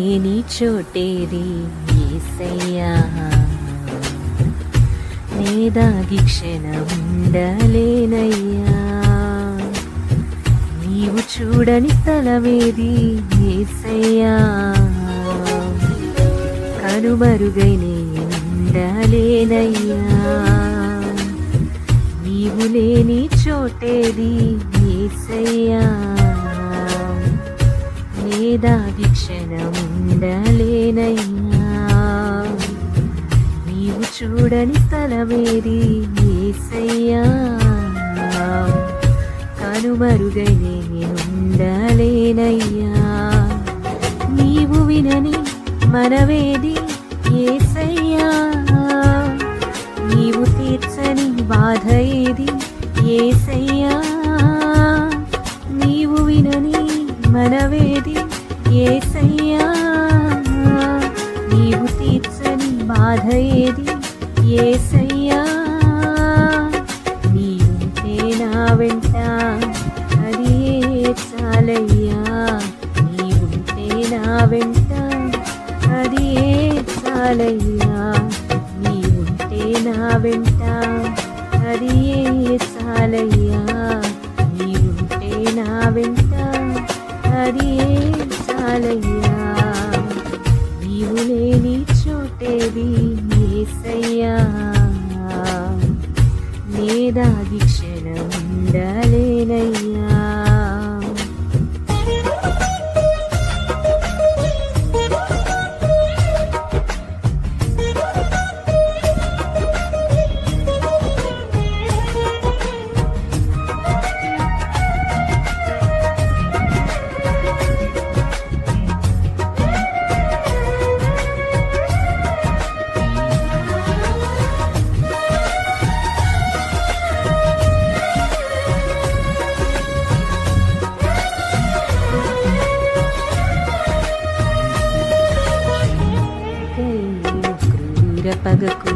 లేని చోటేది యేసయ్యా, నే దాగి క్షణముండలేనయ్యా. నీవు చూడని స్థలమేది యేసయ్యా, కనుమరుగై నే ఉండలేనయ్యా. నీవు లేని చోటేది యేసయ్యా, నే దాగి క్షణముండలేనయ్యా. నీవు చూడని స్థలమేది యేసయ్యా, కనుమరుగై నేనుండలేనయ్యా. నీవు వినని మనవేది యేసయ్యా, నీవు తీర్చని బాధ ఏది యేసయ్యా. నీవు వినని మనవేది యేసయ్యా, నీవు తీర్చని బాధ ఏది యేసయ్యా. నీవుంటే నా వెంట అది చాలయ్యా, నీవుంటే నా వెంట అది చాలయ్యా. నీవుంటే నా వెంట అది చాలయ్యా, నీవుంటే నా వెంట అది చాలయ్యా. నీవు లేని చోటేది యేసయ్యా, నే దాగి క్షణముండలేనయ్యా. పగకు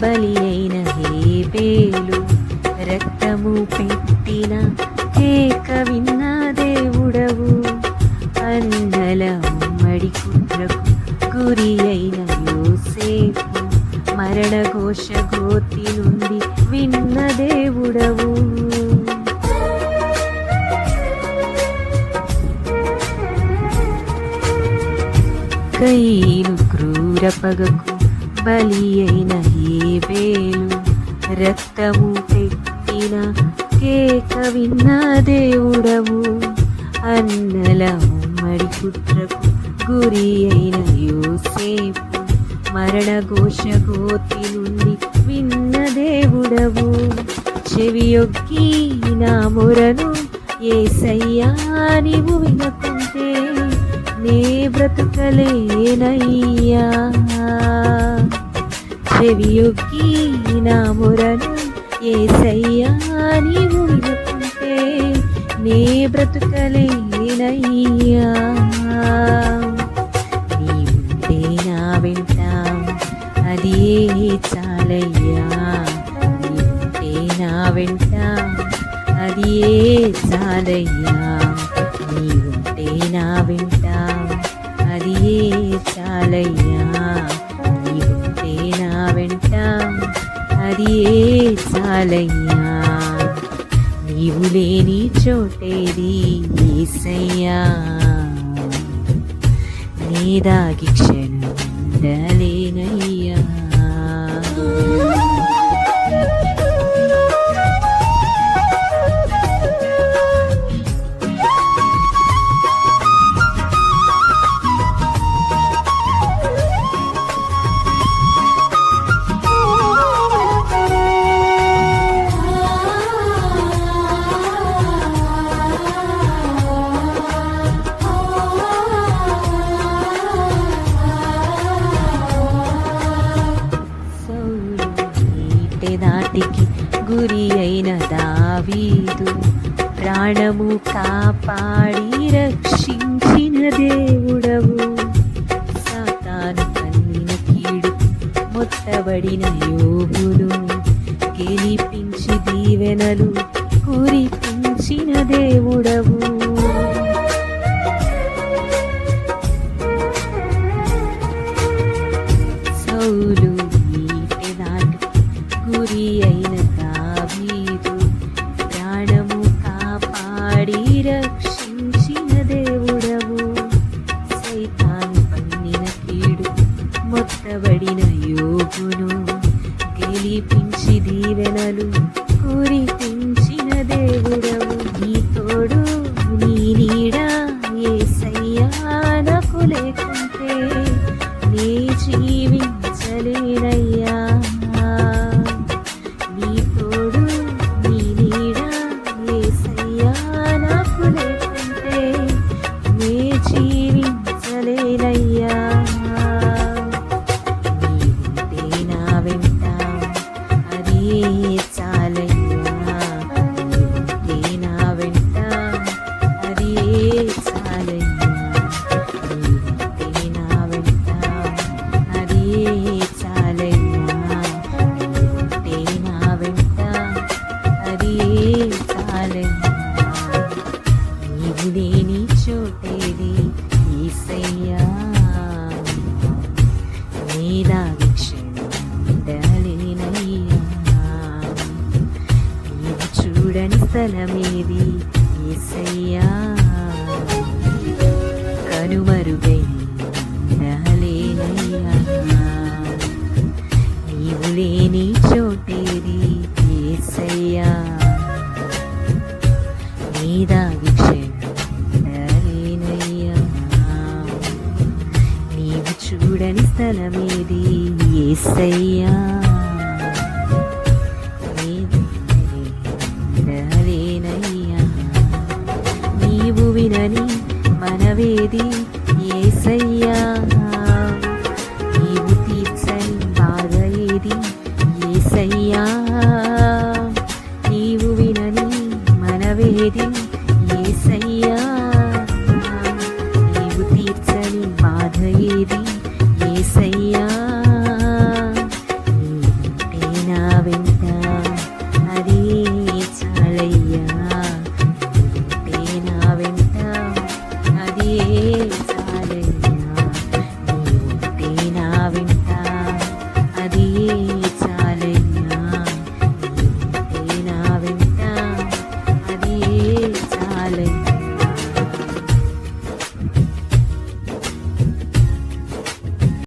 బలి అయిన హేబేలు, రక్తము పెట్టిన కేక విన్న దేవుడవు. అన్నల ఉమ్మడి కుట్రకు గురి అయిన యోసేపు, మరణ ఘోష గోతి నుండి విన్న దేవుడవు. కయీను క్రూర పగకు బలి అయిన హేబేలు, రక్తము పెట్టిన కేక విన్న దేవుడవు. అన్నల ఉమ్మడి కుట్రకు గురి అయిన యోసేపు, మరణ ఘోష గోతి నుండి విన్న దేవుడవు. చెవియొగ్గి నా మొరను యేసయ్యా, నీవు వినకుంటే నే బ్రతుకలేనయ్యా. చెవియొగ్గి నా మొరను యేసయ్యా, నీవు వినకుంటే నే బ్రతుకలేనయ్యా. నీవుంటే నా వెంట అది చాలయ్యా, నీవుంటే నా వెంట అది చాలయ్యా. నీవుంటే నా వెంట అది చాలయ్యా, నీవుంటే నా వెంట అది చాలయ్యా. నీవు లేని చోటేది యేసయ్యా, నే దాగి క్షణముండలేనయ్యా. నాటికి గురి అయిన దావీదు, ప్రాణము కాపాడి రక్షించిన దేవుడవు. సాతాను కన్నిన కీడు మొత్తబడిన యోబును గెలిపించి దీవెనలు కురిపించిన దేవుడవు. మొత్తబడిన యోగును గెలిపించి దీవెనలు కురిపించిన దేవుడవు. నీ తోడు నీ నీడ యేసయ్యా నాకు లేకుంటే నే జీవించలేనయ్యా. నీ తోడు నీ నీడ యేసయ్యా నాకు లేకుంటే నే జీవించలేనయ్యా. నీవుంటే నా వెంట అదే చాలయ్యా. నీవుంటే నా వెంట అదే చాలయ్యా. నీవుంటే నా వెంట అదే చాలయ్యా. నీవుంటే నా వెంట అదే చాలయ్యా. నీవు లేని చోటేది యేసయ్యా. నీదాగి క్షణముండలేనయ్యా. నీవు చూడని స్థలమేది యేసయ్యా. కనుమరుగై ఉండలేనయ్యా. నీవు లేని చోటేది యేసయ్యా. నీదాగి క్షణముండలేనయ్యా. నీవు చూడని స్థలమేది యేసయ్యా. ఉండలేనయ్యా. నీవు వినని మనవేది యేసయ్యా. నీవు తీర్చని బాధ ఏది యేసయ్యా. నీవు వినని మనవేది యేసయ్యా. నీవు తీర్చని బాధ ఏది యేసయ్యా. నీవుంటే నా వెంట అదే చాలయ్యా. నీవుంటే నా వెంట అదే చాలయ్యా. నీవుంటే నా వెంట అదే